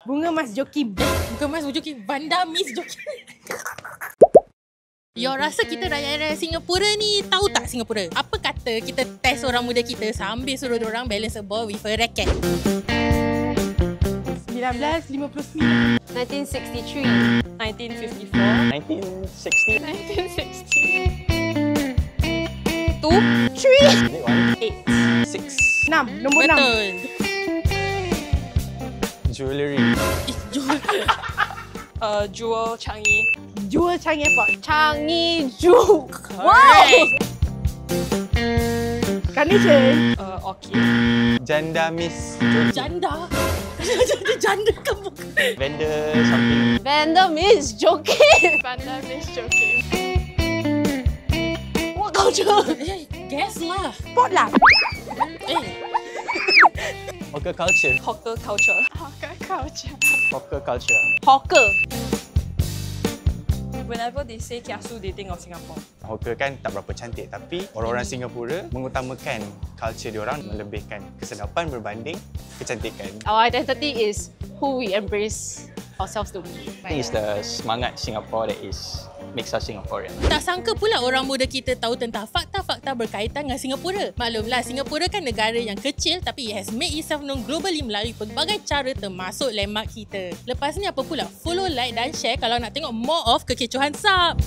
Bunga Mas Joki. Bukan Mas Joki, Vanda Miss Joki. You rasa kita rakyat Singapura ni tahu tak Singapura? Apa kata kita test orang muda kita sambil suruh orang balance a ball with a racket? 1959. 1963. 1954. 1960. 1960. 2, 3, 8. 6. 6. Nombor 6. Betul. Jewellery. Jual. Jewel Changi. Jewel Changi Airport. Changi Ju. Alright. Carnation. Orchid. Janda Miss. Janda. Janda kan bukan. Vendor something. Vanda Miss Joki. Vanda Miss Joki. What culture? Guess lah. Sport lah. Hawker culture. Hawker culture. Hawker culture. Hawker culture. Hawker. Whenever they say kiasu, they think of Singapore. Hawker kan tak berapa cantik, tapi orang-orang Singapura mengutamakan culture diorang melebihkan kesedapan berbanding kecantikan. Our identity is who we embrace ourselves to be. I think it's the semangat Singapore that makes us Singaporean. Tak sangka pula orang muda kita tahu tentang fakta-fakta berkaitan dengan Singapura. Maklumlah, Singapura kan negara yang kecil tapi it has made itself known globally melalui pelbagai cara termasuk landmark kita. Lepas ni apa pula? Follow, like dan share kalau nak tengok more of kekecohan SAP.